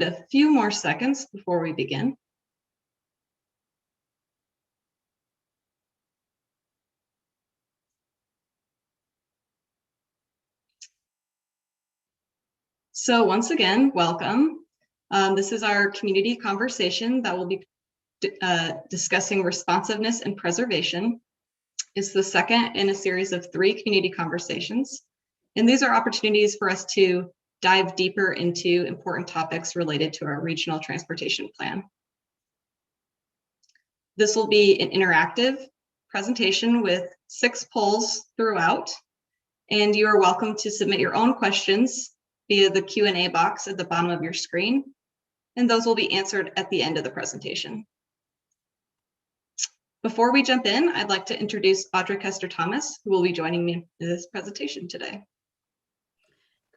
a few more seconds before we begin. So once again, welcome. This is our community conversation that will be discussing responsiveness and preservation. It's the second in a series of 3 community conversations. And these are opportunities for us to dive deeper into important topics related to our regional transportation plan. This will be an interactive presentation with 6 polls throughout, and you are welcome to submit your own questions via the Q&A box at the bottom of your screen, and those will be answered at the end of the presentation. Before we jump in, I'd like to introduce Audrey Kester-Thomas, who will be joining me in this presentation today.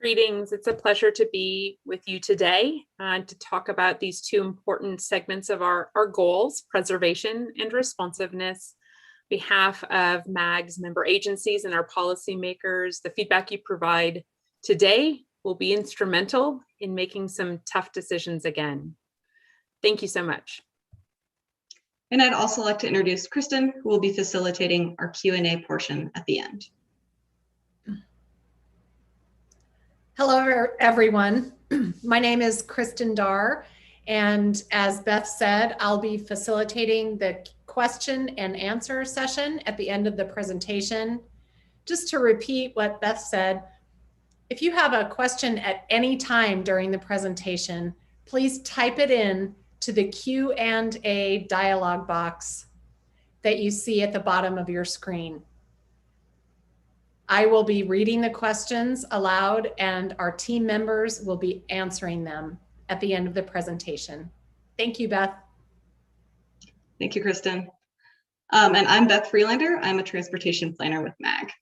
Greetings, it's a pleasure to be with you today to talk about these 2 important segments of our goals, preservation and responsiveness. On behalf of MAG's member agencies and our policymakers, the feedback you provide today will be instrumental in making some tough decisions again. Thank you so much. And I'd also like to introduce Kristen, who will be facilitating our Q&A portion at the end. Hello, everyone. My name is Kristen Darr, and as Beth said, I'll be facilitating the question and answer session at the end of the presentation. Just to repeat what Beth said, if you have a question at any time during the presentation, please type it in to the Q&A dialog box that you see at the bottom of your screen. I will be reading the questions aloud and our team members will be answering them at the end of the presentation. Thank you, Beth. Thank you, Kristen. And I'm Beth Freelander. I'm a transportation planner with MAG.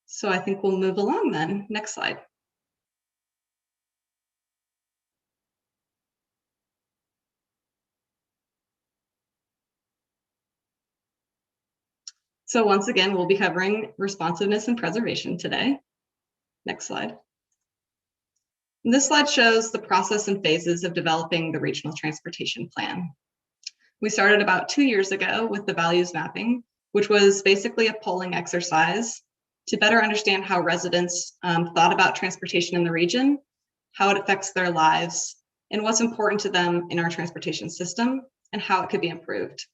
So I think we'll move along then. Next slide. So once again, we'll be covering responsiveness and preservation today. Next slide. And this slide shows the process and phases of developing the regional transportation plan. We started about 2 years ago with the values mapping, which was basically a polling exercise to better understand how residents thought about transportation in the region, how it affects their lives, and what's important to them in our transportation system, and how it could be improved.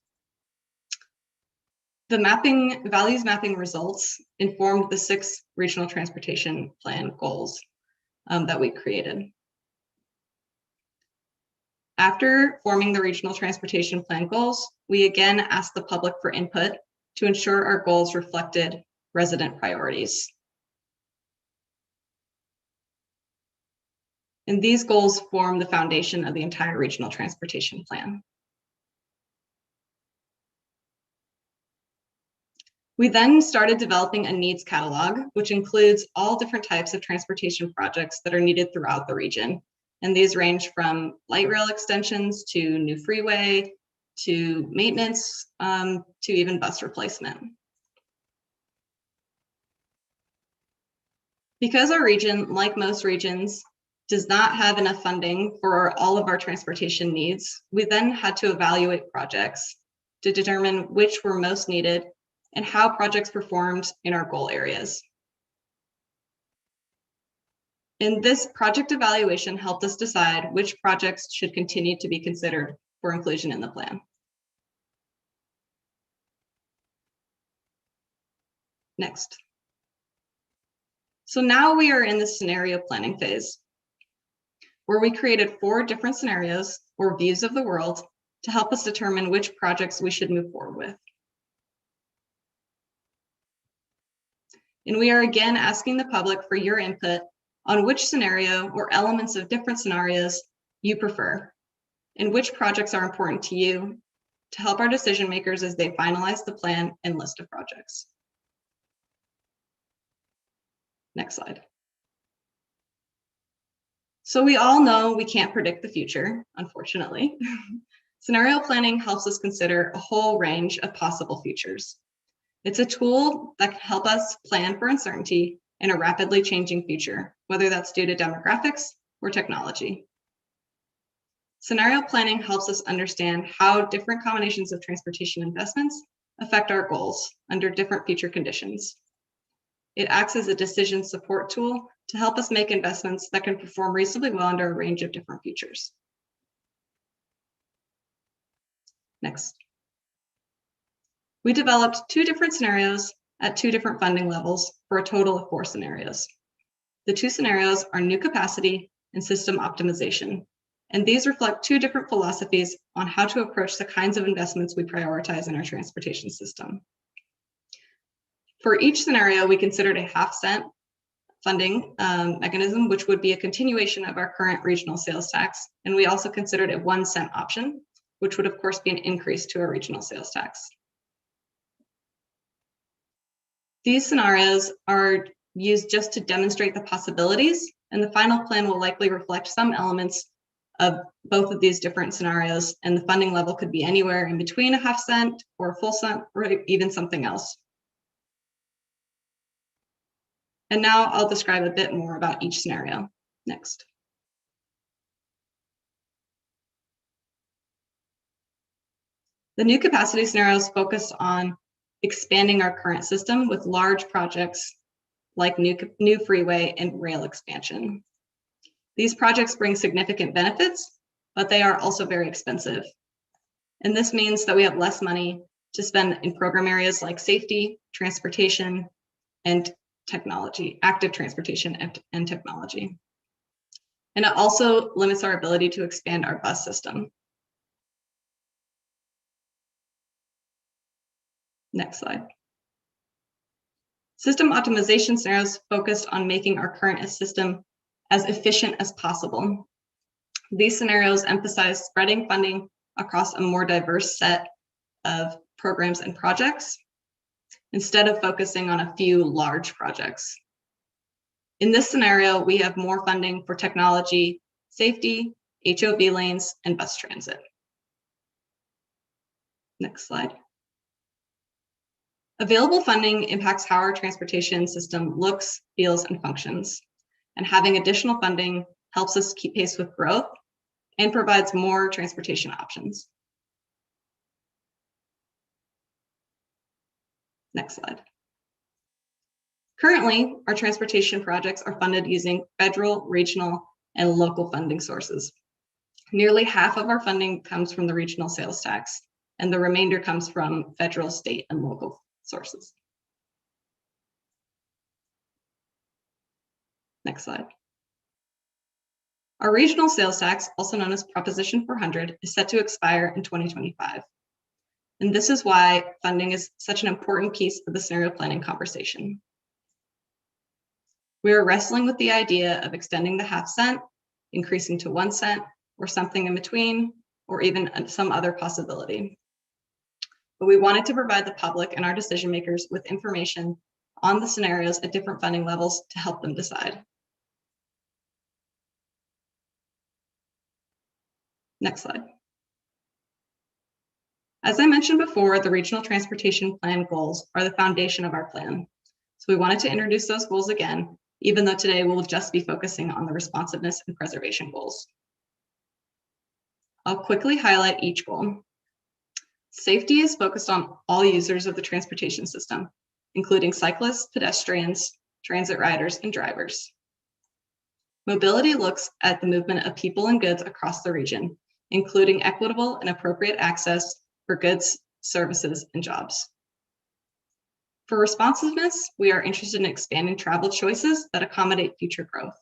The values mapping results informed the 6 regional transportation plan goals that we created. After forming the regional transportation plan goals, we again asked the public for input to ensure our goals reflected resident priorities. And these goals form the foundation of the entire regional transportation plan. We then started developing a needs catalog, which includes all different types of transportation projects that are needed throughout the region. And these range from light rail extensions to new freeway, to maintenance, to even bus replacement. Because our region, like most regions, does not have enough funding for all of our transportation needs, we then had to evaluate projects to determine which were most needed and how projects performed in our goal areas. And this project evaluation helped us decide which projects should continue to be considered for inclusion in the plan. Next. So now we are in the scenario planning phase, where we created 4 different scenarios or views of the world to help us determine which projects we should move forward with. And we are again asking the public for your input on which scenario or elements of different scenarios you prefer, and which projects are important to you to help our decision makers as they finalize the plan and list of projects. Next slide. So we all know we can't predict the future, unfortunately. Scenario planning helps us consider a whole range of possible futures. It's a tool that can help us plan for uncertainty in a rapidly changing future, whether that's due to demographics or technology. Scenario planning helps us understand how different combinations of transportation investments affect our goals under different future conditions. It acts as a decision support tool to help us make investments that can perform reasonably well under a range of different futures. Next. We developed 2 different scenarios at 2 different funding levels for a total of 4 scenarios. The 2 scenarios are new capacity and system optimization, and these reflect 2 different philosophies on how to approach the kinds of investments we prioritize in our transportation system. For each scenario, we considered a half-cent funding mechanism, which would be a continuation of our current regional sales tax, and we also considered a 1-cent option, which would of course be an increase to our regional sales tax. These scenarios are used just to demonstrate the possibilities, and the final plan will likely reflect some elements of both of these different scenarios, and the funding level could be anywhere in between a half-cent or a full cent or even something else. And now I'll describe a bit more about each scenario. Next. The new capacity scenarios focus on expanding our current system with large projects like new freeway and rail expansion. These projects bring significant benefits, but they are also very expensive. And this means that we have less money to spend in program areas like safety, transportation, and technology, active transportation and technology. And it also limits our ability to expand our bus system. Next slide. System optimization scenarios focused on making our current system as efficient as possible. These scenarios emphasize spreading funding across a more diverse set of programs and projects, instead of focusing on a few large projects. In this scenario, we have more funding for technology, safety, HOV lanes, and bus transit. Next slide. Available funding impacts how our transportation system looks, feels, and functions. And having additional funding helps us keep pace with growth and provides more transportation options. Next slide. Currently, our transportation projects are funded using federal, regional, and local funding sources. Nearly half of our funding comes from the regional sales tax, and the remainder comes from federal, state, and local sources. Next slide. Our regional sales tax, also known as Proposition 400, is set to expire in 2025. And this is why funding is such an important piece of the scenario planning conversation. We are wrestling with the idea of extending the half-cent, increasing to 1 cent, or something in between, or even some other possibility. But we wanted to provide the public and our decision makers with information on the scenarios at different funding levels to help them decide. Next slide. As I mentioned before, the Regional Transportation Plan goals are the foundation of our plan. So we wanted to introduce those goals again, even though today we'll just be focusing on the responsiveness and preservation goals. I'll quickly highlight each goal. Safety is focused on all users of the transportation system, including cyclists, pedestrians, transit riders, and drivers. Mobility looks at the movement of people and goods across the region, including equitable and appropriate access for goods, services, and jobs. For responsiveness, we are interested in expanding travel choices that accommodate future growth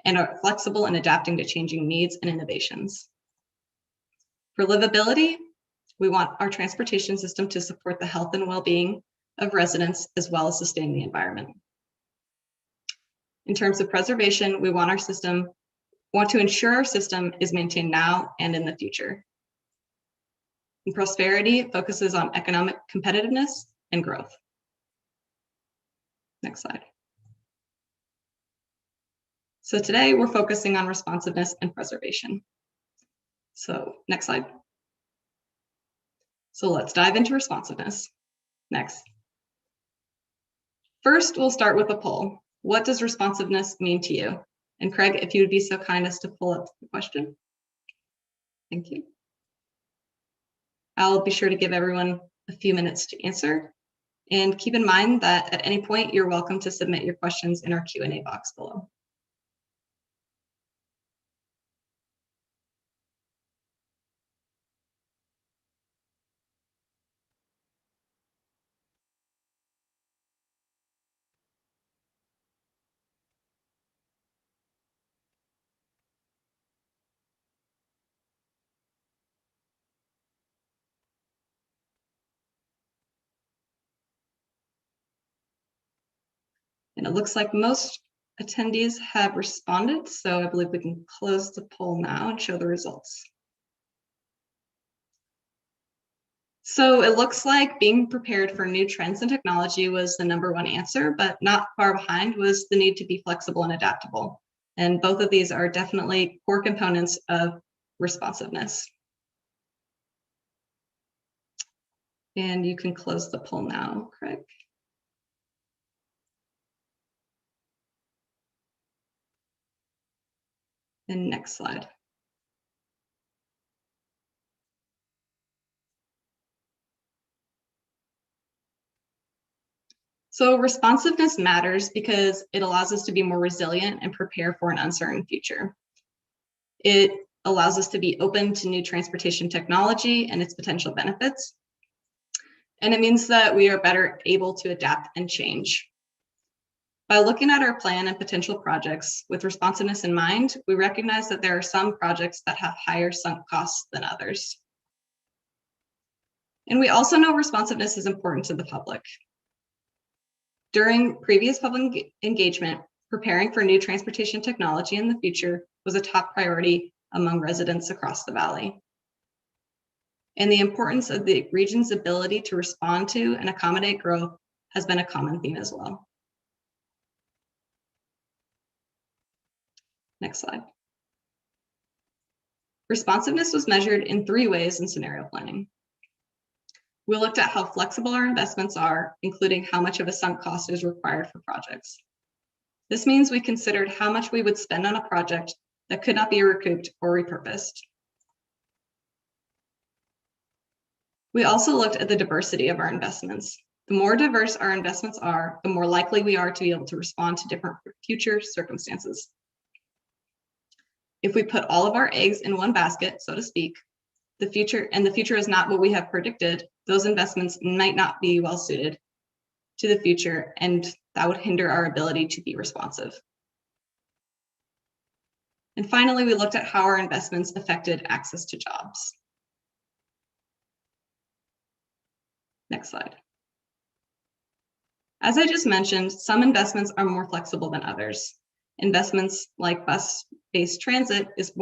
and are flexible in adapting to changing needs and innovations. For livability, we want our transportation system to support the health and well-being of residents as well as sustain the environment. In terms of preservation, we want to ensure our system is maintained now and in the future. And prosperity focuses on economic competitiveness and growth. Next slide. So today we're focusing on responsiveness and preservation. So next slide. So let's dive into responsiveness. Next. First, we'll start with a poll. What does responsiveness mean to you? And Craig, if you would be so kind as to pull up the question. Thank you. I'll be sure to give everyone a few minutes to answer. And keep in mind that at any point, you're welcome to submit your questions in our Q&A box below. And it looks like most attendees have responded, so I believe we can close the poll now and show the results. So it looks like being prepared for new trends and technology was the #1 answer, but not far behind was the need to be flexible and adaptable. And both of these are definitely core components of responsiveness. And you can close the poll now, Craig. And next slide. So responsiveness matters because it allows us to be more resilient and prepare for an uncertain future. It allows us to be open to new transportation technology and its potential benefits. And it means that we are better able to adapt and change. By looking at our plan and potential projects with responsiveness in mind, we recognize that there are some projects that have higher sunk costs than others. And we also know responsiveness is important to the public. During previous public engagement, preparing for new transportation technology in the future was a top priority among residents across the valley. And the importance of the region's ability to respond to and accommodate growth has been a common theme as well. Next slide. Responsiveness was measured in 3 ways in scenario planning. We looked at how flexible our investments are, including how much of a sunk cost is required for projects. This means we considered how much we would spend on a project that could not be recouped or repurposed. We also looked at the diversity of our investments. The more diverse our investments are, the more likely we are to be able to respond to different future circumstances. If we put all of our eggs in one basket, so to speak, the future is not what we have predicted, those investments might not be well suited to the future, and that would hinder our ability to be responsive. And finally, we looked at how our investments affected access to jobs. Next slide. As I just mentioned, some investments are more flexible than others. Investments like bus-based transit is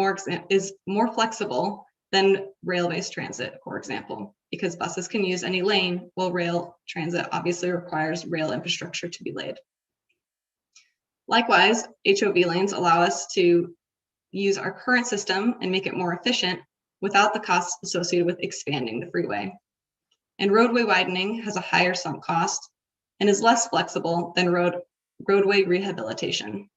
more flexible than rail-based transit, for example, because buses can use any lane, while rail transit obviously requires rail infrastructure to be laid. Likewise, HOV lanes allow us to use our current system and make it more efficient without the costs associated with expanding the freeway. And roadway widening has a higher sunk cost and is less flexible than roadway rehabilitation.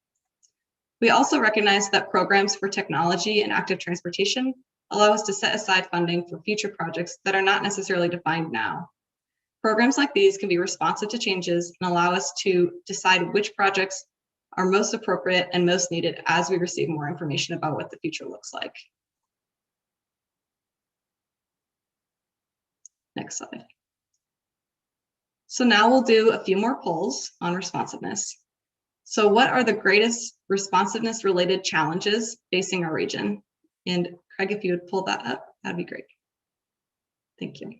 We also recognize that programs for technology and active transportation allow us to set aside funding for future projects that are not necessarily defined now. Programs like these can be responsive to changes and allow us to decide which projects are most appropriate and most needed as we receive more information about what the future looks like. Next slide. So now we'll do a few more polls on responsiveness. So what are the greatest responsiveness related challenges facing our region? And Craig, if you would pull that up, that'd be great. Thank you.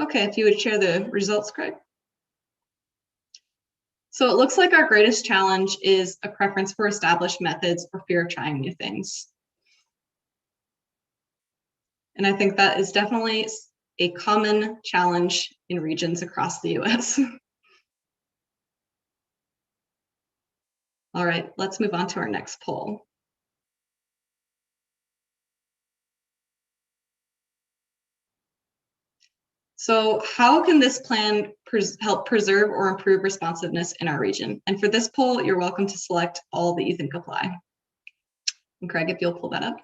Okay, if you would share the results, Craig. So it looks like our greatest challenge is a preference for established methods or fear of trying new things. And I think that is definitely a common challenge in regions across the US. All right, let's move on to our next poll. So how can this plan help preserve or improve responsiveness in our region? And for this poll, you're welcome to select all that you think apply. And Craig, if you'll pull that up.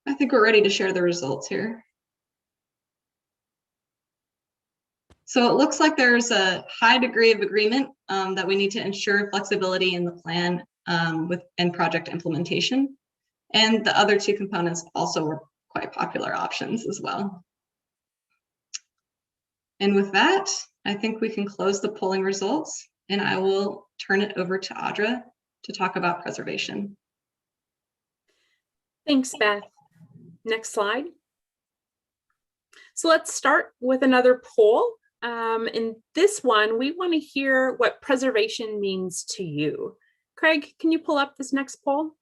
I think we're ready to share the results here. So it looks like there's a high degree of agreement that we need to ensure flexibility in the plan and project implementation. And the other two components also were quite popular options as well. And with that, I think we can close the polling results, and I will turn it over to Audra to talk about preservation. Thanks, Beth. Next slide. So let's start with another poll. In this one, we want to hear what preservation means to you. Craig, can you pull up this next poll?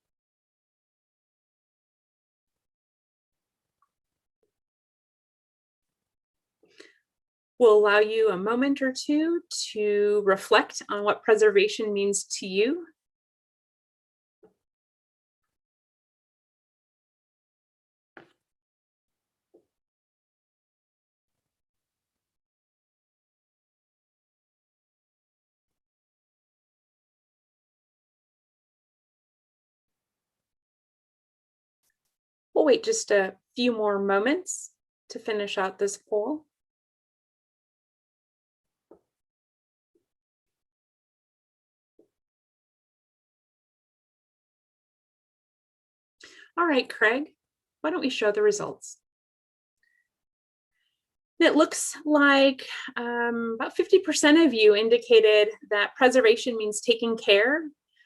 We'll allow you a moment or two to reflect on what preservation means to you. We'll wait just a few more moments to finish out this poll. All right, Craig, why don't we show the results? It looks like about 50% of you indicated that preservation means taking care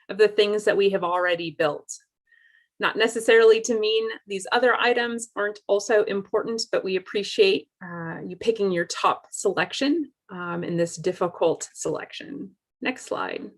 of the things that we have already built. Not necessarily to mean these other items aren't also important, but we appreciate you picking your top selection in this difficult selection. Next slide.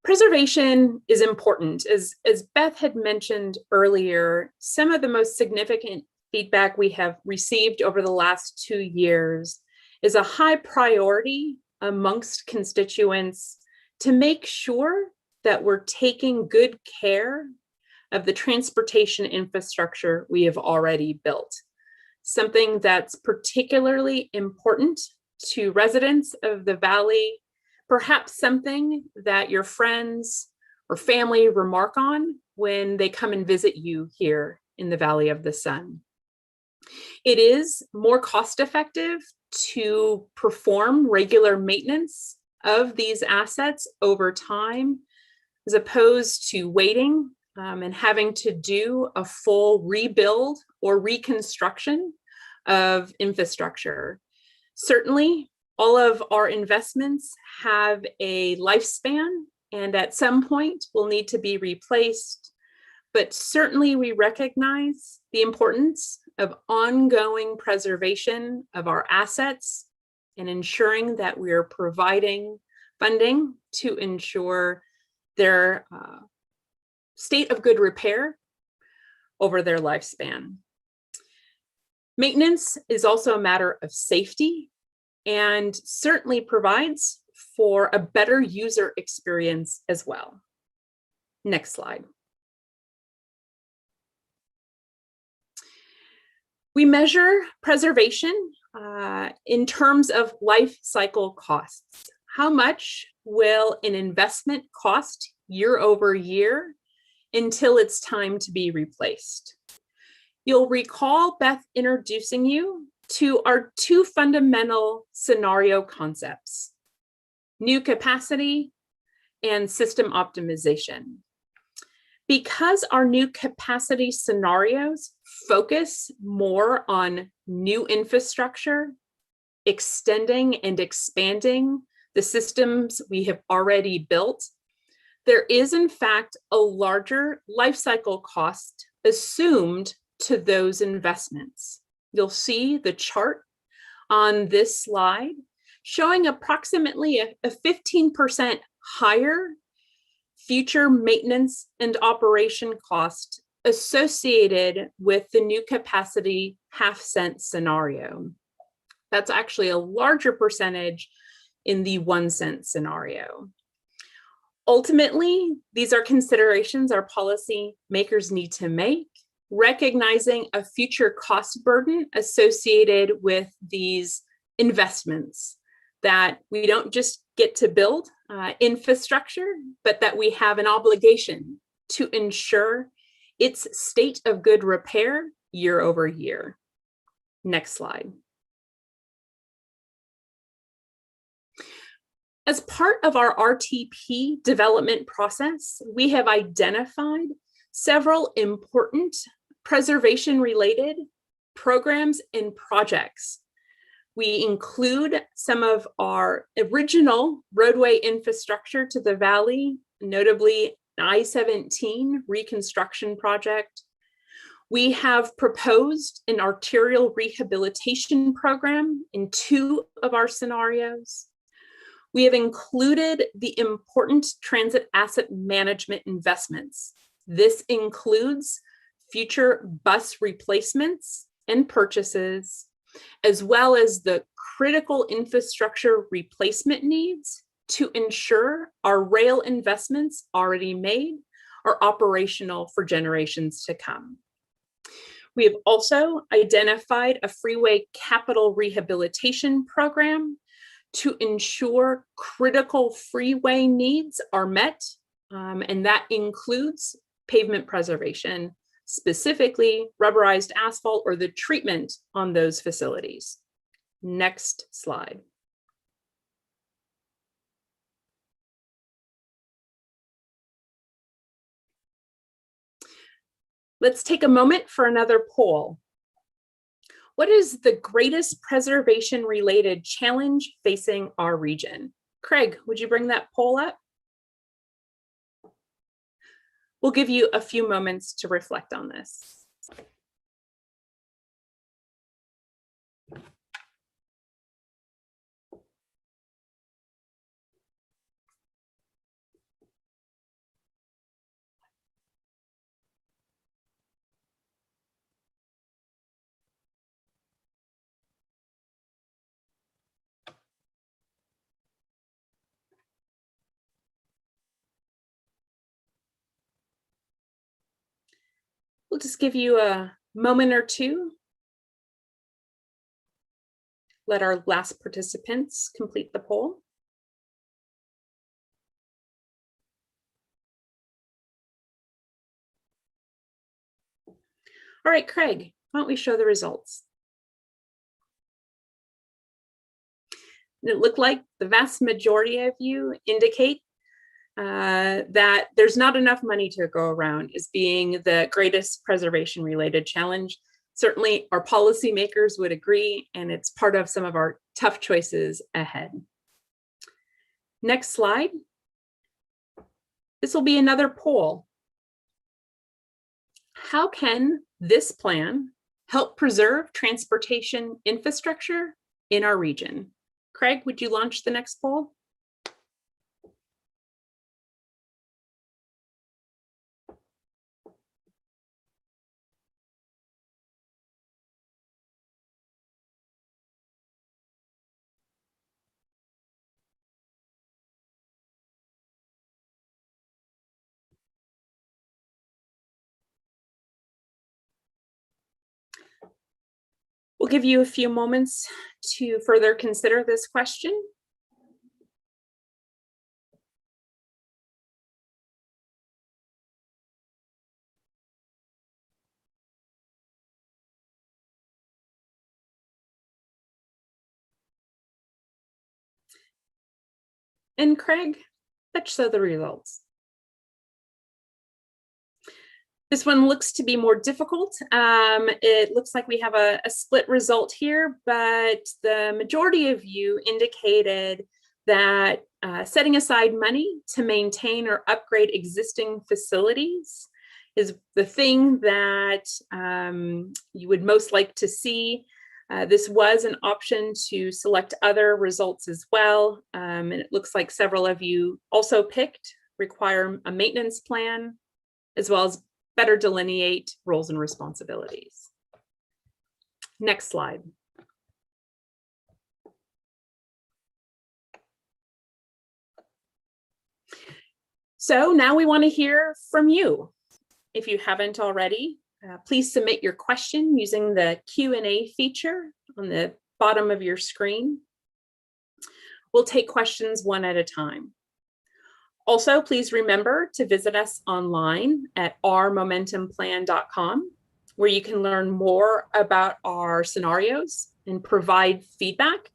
Preservation is important. As Beth had mentioned earlier, some of the most significant feedback we have received over the last 2 years is a high priority amongst constituents to make sure that we're taking good care of the transportation infrastructure we have already built. Something that's particularly important to residents of the Valley, perhaps something that your friends or family remark on when they come and visit you here in the Valley of the Sun. It is more cost-effective to perform regular maintenance of these assets over time, as opposed to waiting and having to do a full rebuild or reconstruction of infrastructure. Certainly, all of our investments have a lifespan and at some point will need to be replaced, but certainly we recognize the importance of ongoing preservation of our assets and ensuring that we are providing funding to ensure their state of good repair over their lifespan. Maintenance is also a matter of safety and certainly provides for a better user experience as well. Next slide. We measure preservation in terms of life cycle costs. How much will an investment cost year over year until it's time to be replaced? You'll recall Beth introducing you to our two fundamental scenario concepts: new capacity and system optimization. Because our new capacity scenarios focus more on new infrastructure, extending and expanding the systems we have already built, there is in fact a larger life cycle cost assumed to those investments. You'll see the chart on this slide showing approximately a 15% higher future maintenance and operation cost associated with the new capacity half-cent scenario. That's actually a larger percentage in the 1 cent scenario. Ultimately, these are considerations our policy makers need to make, recognizing a future cost burden associated with these investments, that we don't just get to build infrastructure, but that we have an obligation to ensure its state of good repair year over year. Next slide. As part of our RTP development process, we have identified several important preservation-related programs and projects. We include some of our original roadway infrastructure to the valley, notably an I-17 reconstruction project. We have proposed an arterial rehabilitation program in 2 of our scenarios. We have included the important transit asset management investments. This includes future bus replacements and purchases, as well as the critical infrastructure replacement needs to ensure our rail investments already made are operational for generations to come. We have also identified a freeway capital rehabilitation program to ensure critical freeway needs are met, and that includes pavement preservation, specifically rubberized asphalt or the treatment on those facilities. Next slide. Let's take a moment for another poll. What is the greatest preservation-related challenge facing our region? Craig, would you bring that poll up? We'll give you a few moments to reflect on this. We'll just give you a moment or two. Let our last participants complete the poll. All right, Craig, why don't we show the results? It looked like the vast majority of you indicate that there's not enough money to go around as being the greatest preservation-related challenge. Certainly, our policymakers would agree, and it's part of some of our tough choices ahead. Next slide. This will be another poll. How can this plan help preserve transportation infrastructure in our region? Craig, would you launch the next poll? We'll give you a few moments to further consider this question. And Craig, let's show the results. This one looks to be more difficult. It looks like we have a split result here, but the majority of you indicated that setting aside money to maintain or upgrade existing facilities is the thing that you would most like to see. This was an option to select other results as well. And it looks like several of you also picked require a maintenance plan, as well as better delineate roles and responsibilities. Next slide. So now we want to hear from you. If you haven't already, please submit your question using the Q&A feature on the bottom of your screen. We'll take questions one at a time. Also, please remember to visit us online at ourmomentumplan.com, where you can learn more about our scenarios and provide feedback,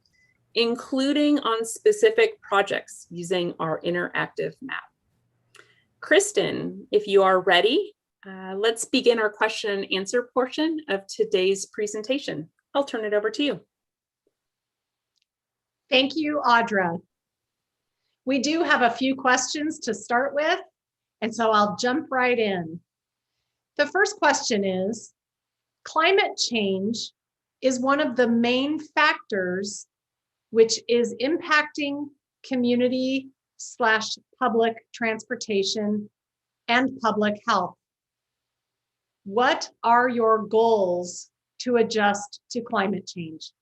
including on specific projects using our interactive map. Kristen, if you are ready, let's begin our question and answer portion of today's presentation. I'll turn it over to you. Thank you, Audra. We do have a few questions to start with, and so I'll jump right in. The first question is, climate change is one of the main factors which is impacting community/public transportation and public health. What are your goals to adjust to climate change?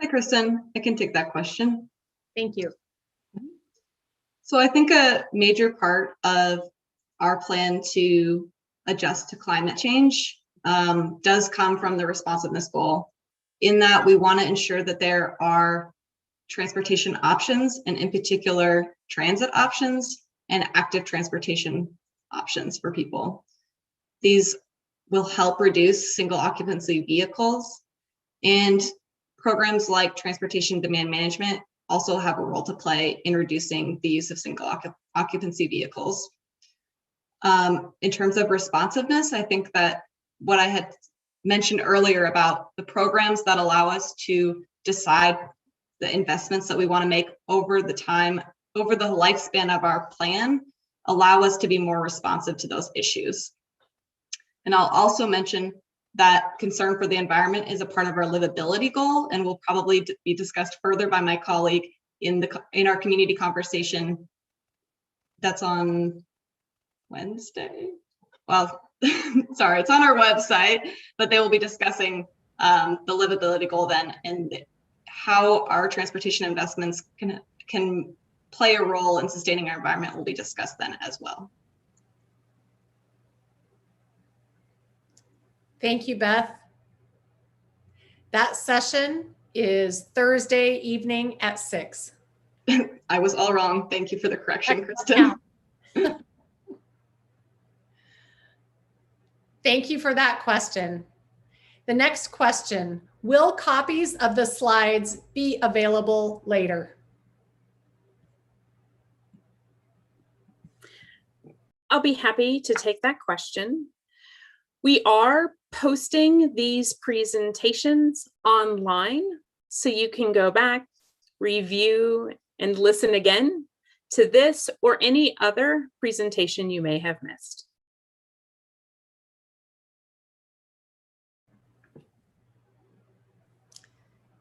Hi, Kristen. I can take that question. Thank you. So I think a major part of our plan to adjust to climate change does come from the responsiveness goal, in that we want to ensure that there are transportation options, and in particular, transit options and active transportation options for people. These will help reduce single occupancy vehicles, and programs like transportation demand management also have a role to play in reducing the use of single occupancy vehicles. In terms of responsiveness, I think that what I had mentioned earlier about the programs that allow us to decide the investments that we want to make over the lifespan of our plan allow us to be more responsive to those issues. And I'll also mention that concern for the environment is a part of our livability goal, and will probably be discussed further by my colleague in our community conversation that's on Wednesday. Well, sorry, it's on our website, but they will be discussing the livability goal then, and how our transportation investments can play a role in sustaining our environment will be discussed then as well. Thank you, Beth. That session is Thursday evening at 6. I was all wrong. Thank you for the correction, Kristen. Thank you for that question. The next question, will copies of the slides be available later? I'll be happy to take that question. We are posting these presentations online, so you can go back, review, and listen again to this or any other presentation you may have missed.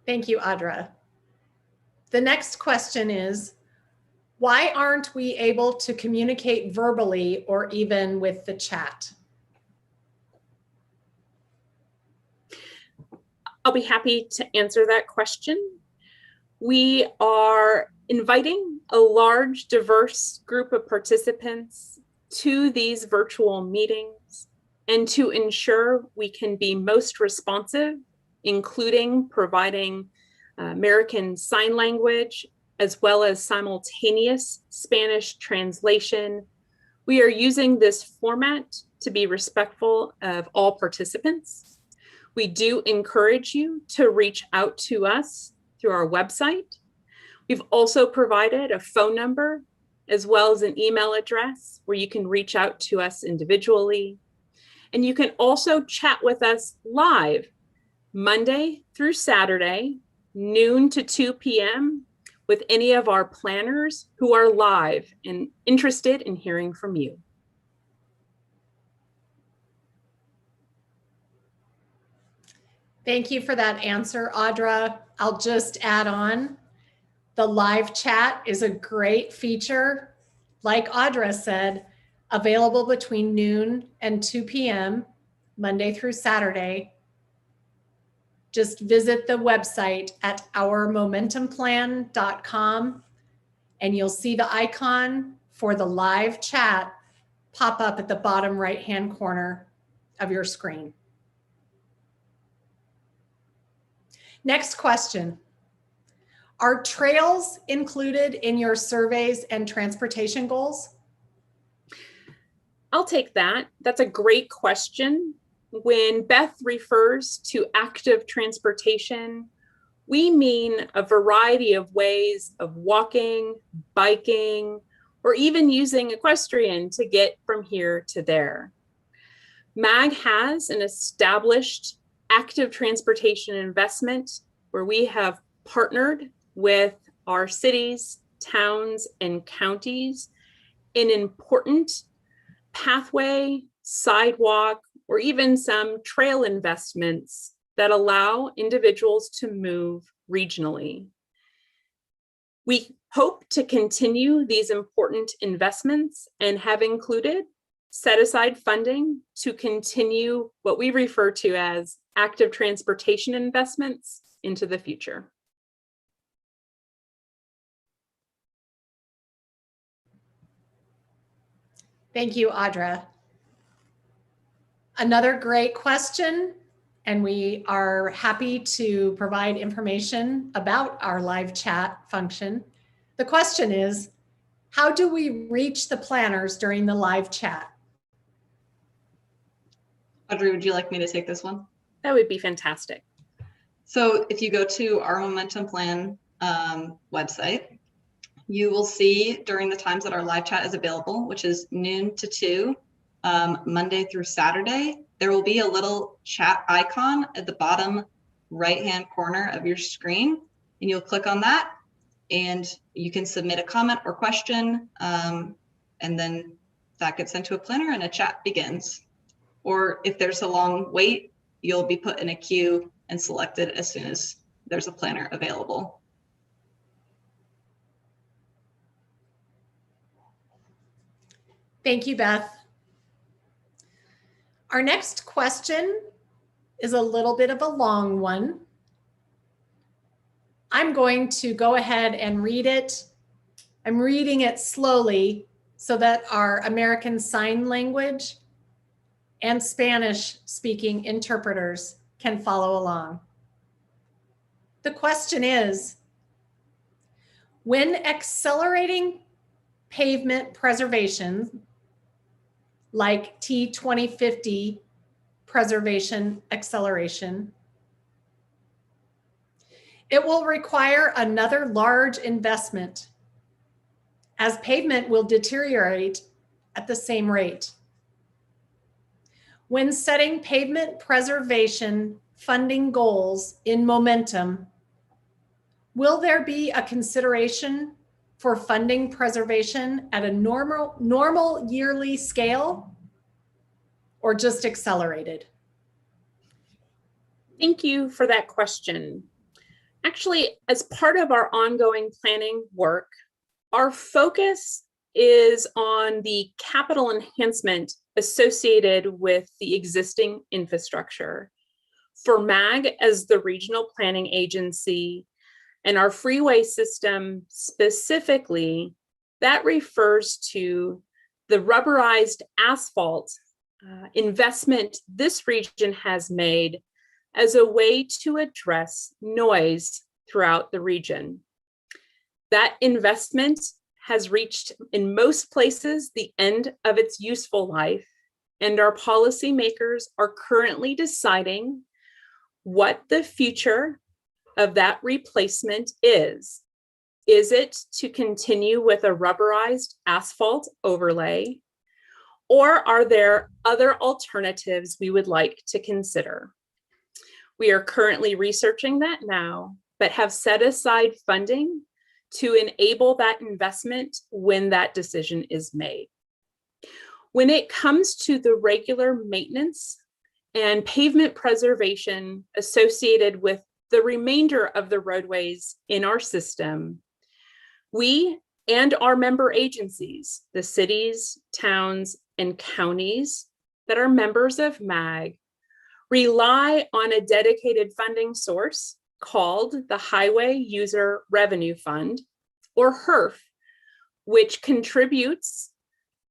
Thank you, Audra. The next question is, why aren't we able to communicate verbally or even with the chat? I'll be happy to answer that question. We are inviting a large, diverse group of participants to these virtual meetings. and to ensure we can be most responsive, including providing American Sign Language, as well as simultaneous Spanish translation, we are using this format to be respectful of all participants. We do encourage you to reach out to us through our website. We've also provided a phone number as well as an email address where you can reach out to us individually. And you can also chat with us live Monday through Saturday, noon to 2 p.m. with any of our planners who are live and interested in hearing from you. Thank you for that answer, Audra. I'll just add on, the live chat is a great feature. Like Audra said, available between noon and 2 p.m., Monday through Saturday. Just visit the website at ourmomentumplan.com and you'll see the icon for the live chat pop up at the bottom right-hand corner of your screen. Next question. Are trails included in your surveys and transportation goals? I'll take that. That's a great question. When Beth refers to active transportation, we mean a variety of ways of walking, biking, or even using equestrian to get from here to there. MAG has an established active transportation investment where we have partnered with our cities, towns, and counties in important pathway, sidewalk, or even some trail investments that allow individuals to move regionally. We hope to continue these important investments and have included set aside funding to continue what we refer to as active transportation investments into the future. Thank you, Audra. Another great question, and we are happy to provide information about our live chat function. The question is, how do we reach the planners during the live chat? Audrey, would you like me to take this one? That would be fantastic. So if you go to our Momentum Plan website, you will see during the times that our live chat is available, which is noon to 2, Monday through Saturday, there will be a little chat icon at the bottom right-hand corner of your screen, and you'll click on that, and you can submit a comment or question, and then that gets sent to a planner and a chat begins. Or if there's a long wait, you'll be put in a queue and selected as soon as there's a planner available. Thank you, Beth. Our next question is a little bit of a long one. I'm going to go ahead and read it. I'm reading it slowly so that our American Sign Language and Spanish speaking interpreters can follow along. The question is, when accelerating pavement preservation, like T2050 preservation acceleration, it will require another large investment as pavement will deteriorate at the same rate. When setting pavement preservation funding goals in Momentum, will there be a consideration for funding preservation at a normal yearly scale or just accelerated? Thank you for that question. Actually, as part of our ongoing planning work, our focus is on the capital enhancement associated with the existing infrastructure. For MAG as the regional planning agency and our freeway system specifically, that refers to the rubberized asphalt investment this region has made as a way to address noise throughout the region. That investment has reached, in most places, the end of its useful life, and our policymakers are currently deciding what the future of that replacement is. Is it to continue with a rubberized asphalt overlay, or are there other alternatives we would like to consider? We are currently researching that now, but have set aside funding to enable that investment when that decision is made. When it comes to the regular maintenance and pavement preservation associated with the remainder of the roadways in our system, we and our member agencies, the cities, towns, and counties that are members of MAG, rely on a dedicated funding source called the Highway User Revenue Fund, or HURF, which contributes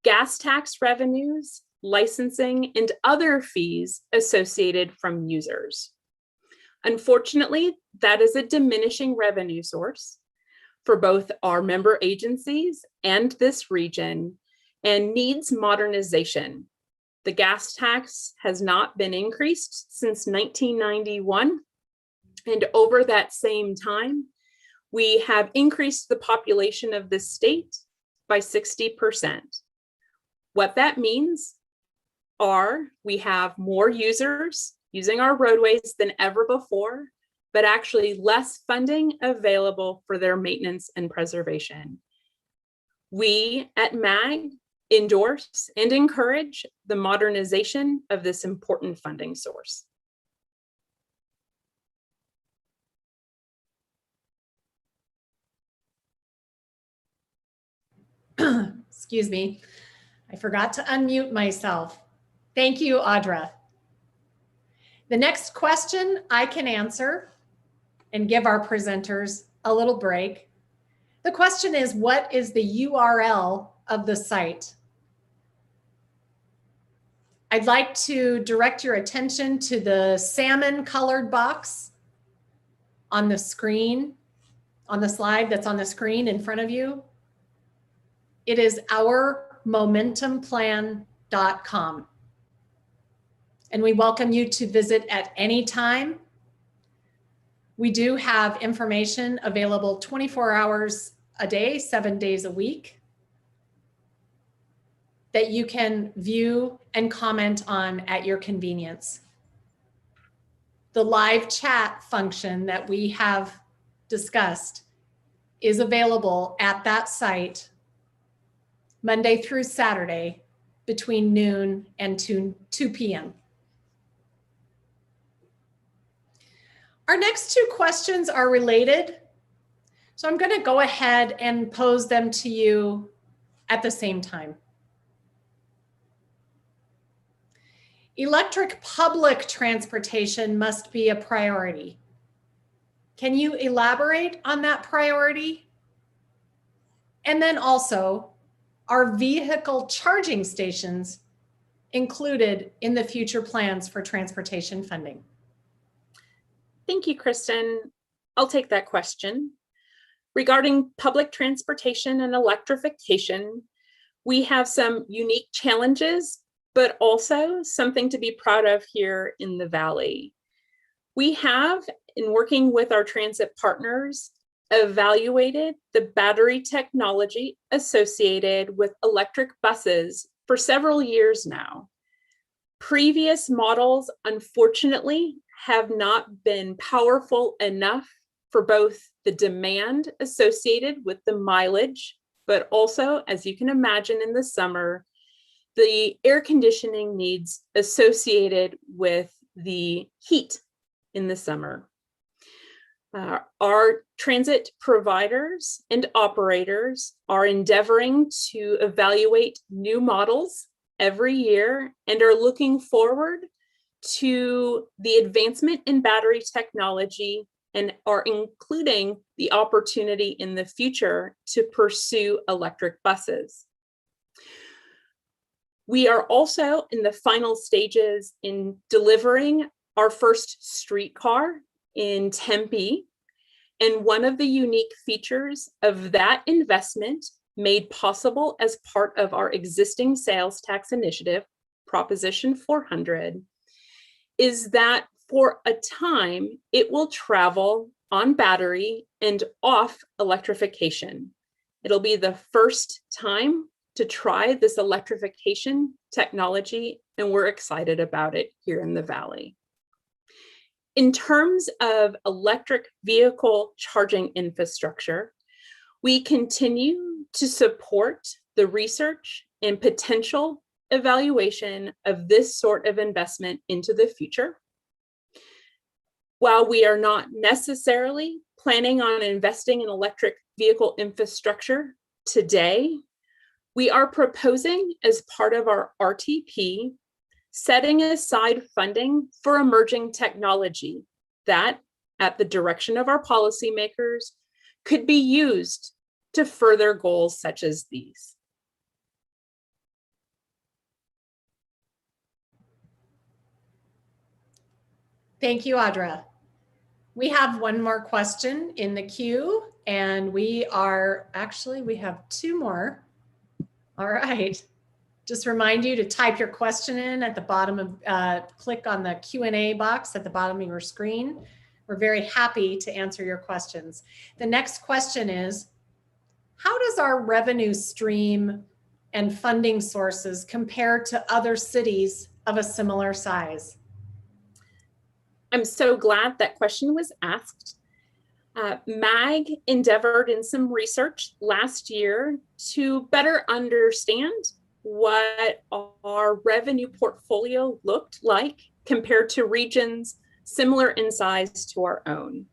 gas tax revenues, licensing, and other fees associated from users. Unfortunately, that is a diminishing revenue source for both our member agencies and this region, and needs modernization. The gas tax has not been increased since 1991. And over that same time, we have increased the population of the state by 60%. What that means are we have more users using our roadways than ever before, but actually less funding available for their maintenance and preservation. We at MAG endorse and encourage the modernization of this important funding source. Excuse me, I forgot to unmute myself. Thank you, Audra. The next question I can answer and give our presenters a little break. The question is, what is the URL of the site? I'd like to direct your attention to the salmon colored box on the screen, on the slide that's on the screen in front of you. It is ourmomentumplan.com. And we welcome you to visit at any time. We do have information available 24 hours a day, 7 days a week, that you can view and comment on at your convenience. The live chat function that we have discussed is available at that site Monday through Saturday between noon and 2 p.m. Our next two questions are related, so I'm going to go ahead and pose them to you at the same time. Electric public transportation must be a priority. Can you elaborate on that priority? And then also, are vehicle charging stations included in the future plans for transportation funding? Thank you, Kristen. I'll take that question. Regarding public transportation and electrification, we have some unique challenges, but also something to be proud of here in the Valley. We have, in working with our transit partners, evaluated the battery technology associated with electric buses for several years now. Previous models, unfortunately, have not been powerful enough for both the demand associated with the mileage, but also, as you can imagine, in the summer, the air conditioning needs associated with the heat in the summer. Our transit providers and operators are endeavoring to evaluate new models every year and are looking forward to the advancement in battery technology and are including the opportunity in the future to pursue electric buses. We are also in the final stages in delivering our first streetcar in Tempe. And one of the unique features of that investment, made possible as part of our existing sales tax initiative, Proposition 400, is that for a time, it will travel on battery and off electrification. It'll be the first time to try this electrification technology, and we're excited about it here in the Valley. In terms of electric vehicle charging infrastructure, we continue to support the research and potential evaluation of this sort of investment into the future. While we are not necessarily planning on investing in electric vehicle infrastructure today, we are proposing, as part of our RTP, setting aside funding for emerging technology that, at the direction of our policymakers, could be used to further goals such as these. Thank you, Audra. We have one more question in the queue, and we have two more. All right. Just remind you to type your question in at the bottom of, click on the Q&A box at the bottom of your screen. We're very happy to answer your questions. The next question is, how does our revenue stream and funding sources compare to other cities of a similar size? I'm so glad that question was asked. MAG endeavored in some research last year to better understand what our revenue portfolio looked like compared to regions similar in size to our own.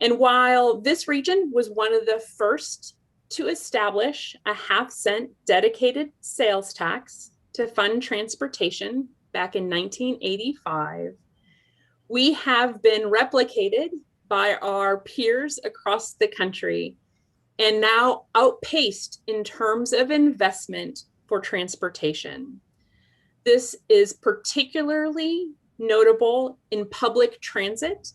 And while this region was one of the first to establish a 0.5-cent dedicated sales tax to fund transportation back in 1985, we have been replicated by our peers across the country and now outpaced in terms of investment for transportation. This is particularly notable in public transit,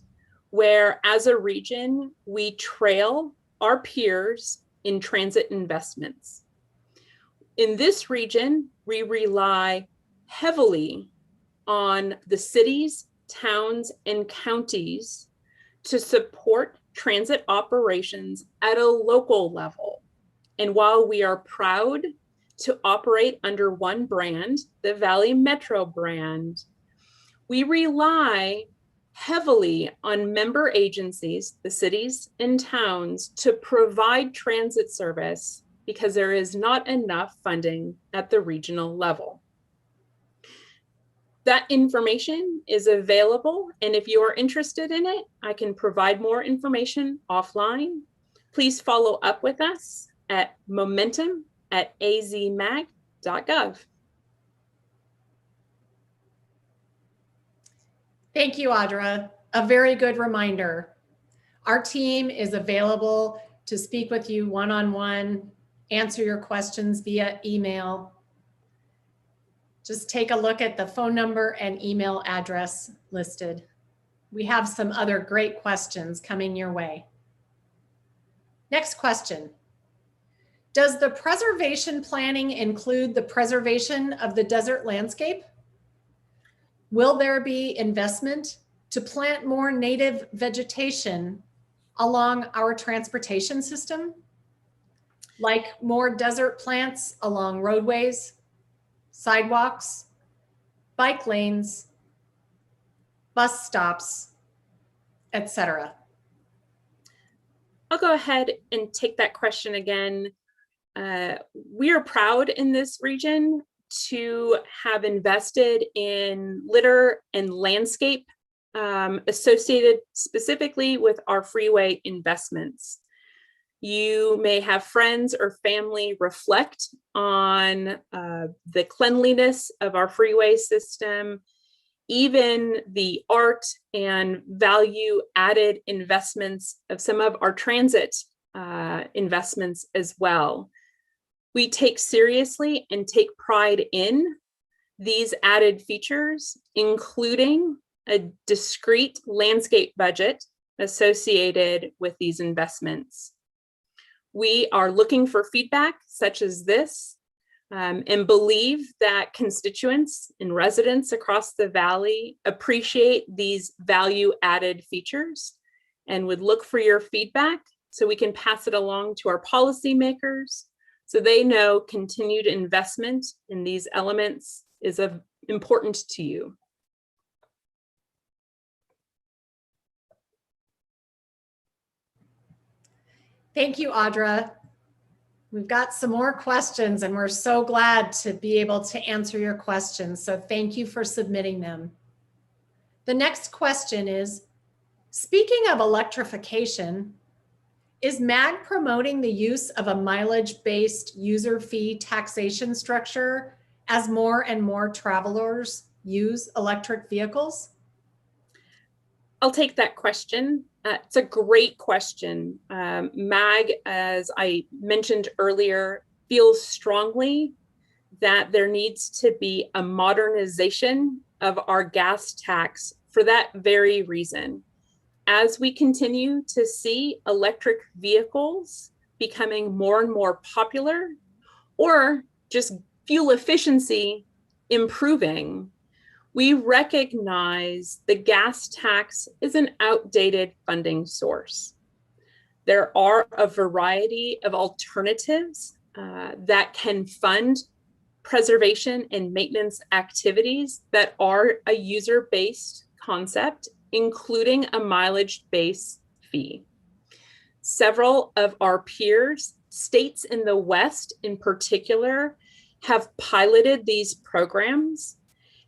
where as a region, we trail our peers in transit investments. In this region, we rely heavily on the cities, towns, and counties to support transit operations at a local level. And while we are proud to operate under one brand, the Valley Metro brand, we rely heavily on member agencies, the cities and towns, to provide transit service because there is not enough funding at the regional level. That information is available, and if you are interested in it, I can provide more information offline. Please follow up with us at momentum@azmag.gov. Thank you, Audra. A very good reminder. Our team is available to speak with you one-on-one, answer your questions via email. Just take a look at the phone number and email address listed. We have some other great questions coming your way. Next question. Does the preservation planning include the preservation of the desert landscape? Will there be investment to plant more native vegetation along our transportation system? Like more desert plants along roadways, sidewalks, bike lanes, bus stops, etc.? I'll go ahead and take that question again. We are proud in this region to have invested in litter and landscape associated specifically with our freeway investments. You may have friends or family reflect on the cleanliness of our freeway system, even the art and value added investments of some of our transit investments as well. We take seriously and take pride in these added features, including a discrete landscape budget associated with these investments. We are looking for feedback such as this and believe that constituents and residents across the valley appreciate these value-added features and would look for your feedback so we can pass it along to our policymakers so they know continued investment in these elements is of importance to you. Thank you, Audra. We've got some more questions and we're so glad to be able to answer your questions. So thank you for submitting them. The next question is, speaking of electrification, is MAG promoting the use of a mileage-based user fee taxation structure as more and more travelers use electric vehicles? I'll take that question. It's a great question. MAG, as I mentioned earlier, feels strongly that there needs to be a modernization of our gas tax for that very reason. As we continue to see electric vehicles becoming more and more popular, or just fuel efficiency improving, we recognize the gas tax is an outdated funding source. There are a variety of alternatives that can fund preservation and maintenance activities that are a user-based concept, including a mileage-based fee. Several of our peers, states in the West in particular, have piloted these programs.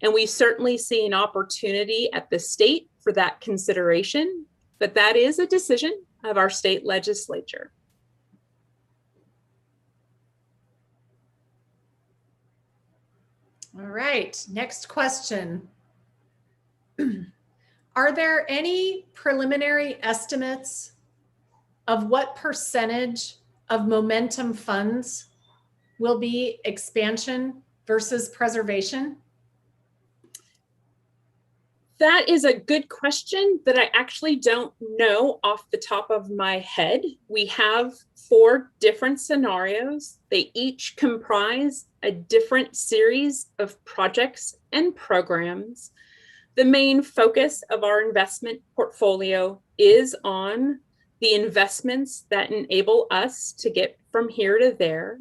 And we certainly see an opportunity at the state for that consideration, but that is a decision of our state legislature. All right, next question. Are there any preliminary estimates of what percentage of momentum funds will be expansion versus preservation? That is a good question that I actually don't know off the top of my head. We have 4 different scenarios. They each comprise a different series of projects and programs. The main focus of our investment portfolio is on the investments that enable us to get from here to there.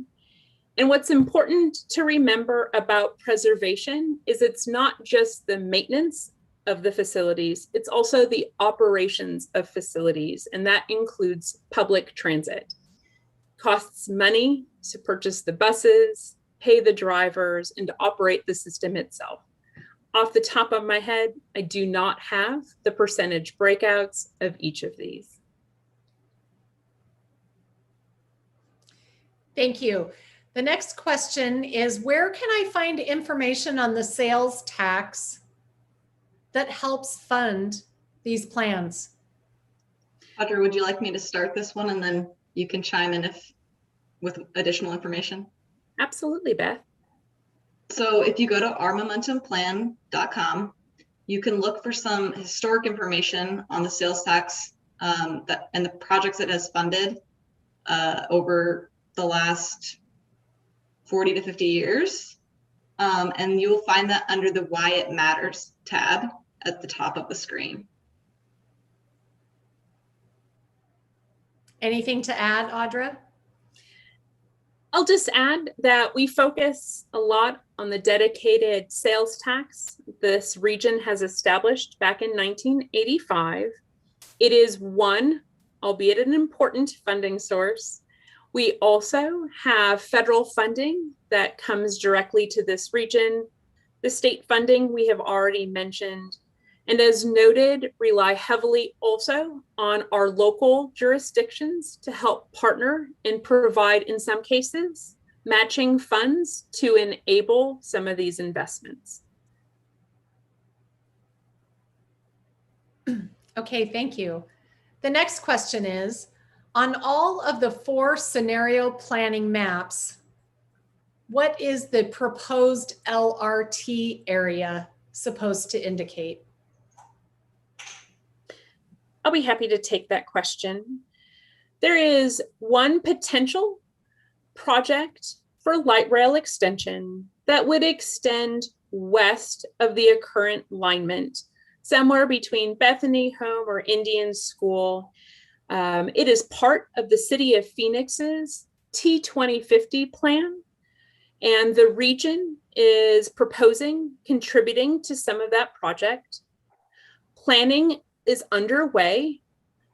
And what's important to remember about preservation is it's not just the maintenance of the facilities, it's also the operations of facilities, and that includes public transit. Costs money to purchase the buses, pay the drivers, and to operate the system itself. Off the top of my head, I do not have the percentage breakouts of each of these. Thank you. The next question is, where can I find information on the sales tax that helps fund these plans? Audra, would you like me to start this one and then you can chime in with additional information? Absolutely, Beth. So if you go to ourmomentumplan.com, you can look for some historic information on the sales tax and the projects it has funded over the last 40 to 50 years. And you will find that under the Why It Matters tab at the top of the screen. Anything to add, Audra? I'll just add that we focus a lot on the dedicated sales tax this region has established back in 1985. It is one, albeit an important funding source. We also have federal funding that comes directly to this region. The state funding we have already mentioned, and as noted, rely heavily also on our local jurisdictions to help partner and provide, in some cases, matching funds to enable some of these investments. Okay, thank you. The next question is, on all of the 4 scenario planning maps, What is the proposed LRT area supposed to indicate? I'll be happy to take that question. There is one potential project for light rail extension that would extend west of the current alignment, somewhere between Bethany Home or Indian School. It is part of the City of Phoenix's T2050 plan, and the region is proposing contributing to some of that project. Planning is underway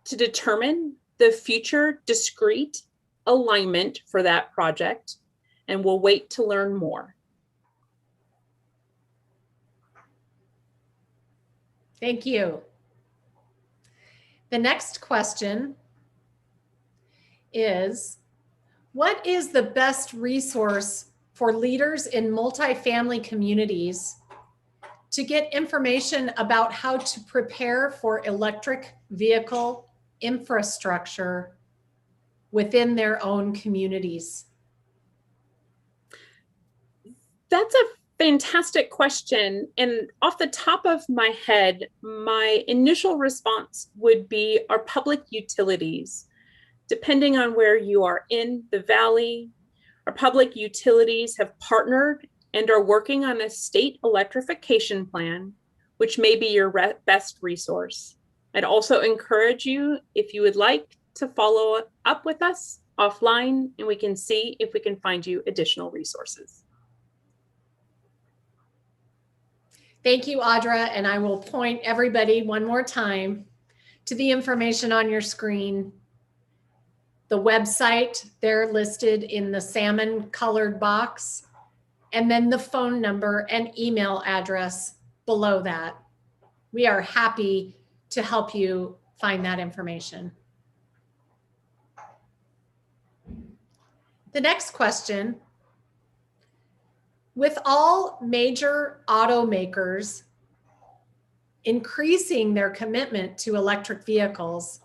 to determine the future discrete alignment for that project, and we'll wait to learn more. Thank you. The next question is, what is the best resource for leaders in multifamily communities to get information about how to prepare for electric vehicle infrastructure within their own communities? That's a fantastic question. And off the top of my head, my initial response would be our public utilities. Depending on where you are in the valley, our public utilities have partnered and are working on a state electrification plan, which may be your best resource. I'd also encourage you, if you would like, to follow up with us offline, and we can see if we can find you additional resources. Thank you, Audra, and I will point everybody one more time to the information on your screen. The website, they're listed in the salmon colored box, and then the phone number and email address below that. We are happy to help you find that information. The next question: with all major automakers increasing their commitment to electric vehicles,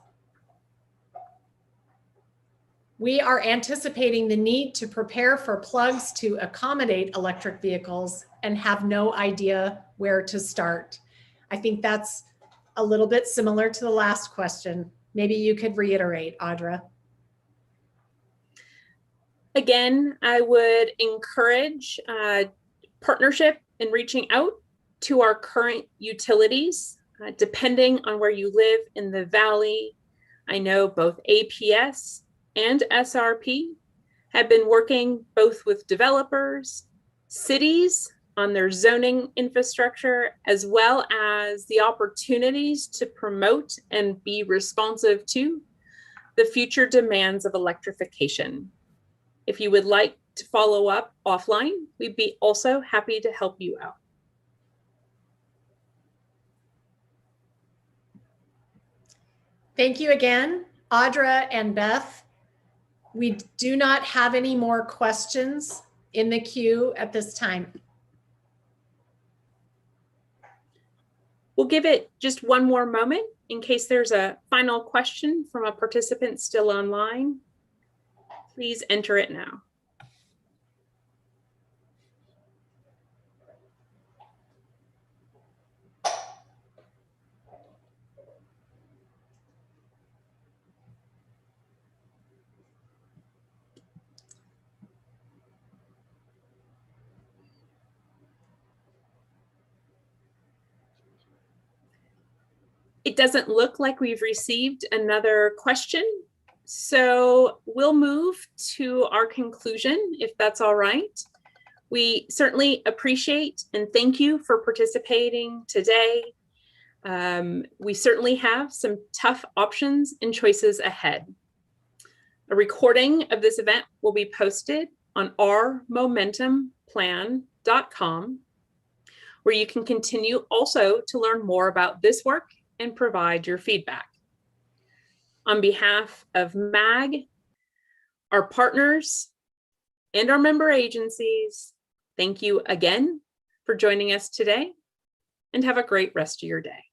we are anticipating the need to prepare for plugs to accommodate electric vehicles and have no idea where to start. I think that's a little bit similar to the last question. Maybe you could reiterate, Audra. Again, I would encourage partnership in reaching out to our current utilities, depending on where you live in the valley. I know both APS and SRP have been working both with developers, cities on their zoning infrastructure, as well as the opportunities to promote and be responsive to the future demands of electrification. If you would like to follow up offline, we'd be also happy to help you out. Thank you again, Audra and Beth. We do not have any more questions in the queue at this time. We'll give it just one more moment in case there's a final question from a participant still online. Please enter it now. It doesn't look like we've received another question, so we'll move to our conclusion, if that's all right. We certainly appreciate and thank you for participating today. We certainly have some tough options and choices ahead. A recording of this event will be posted on ourmomentumplan.com, where you can continue also to learn more about this work and provide your feedback. On behalf of MAG, our partners, and our member agencies, thank you again for joining us today, and have a great rest of your day.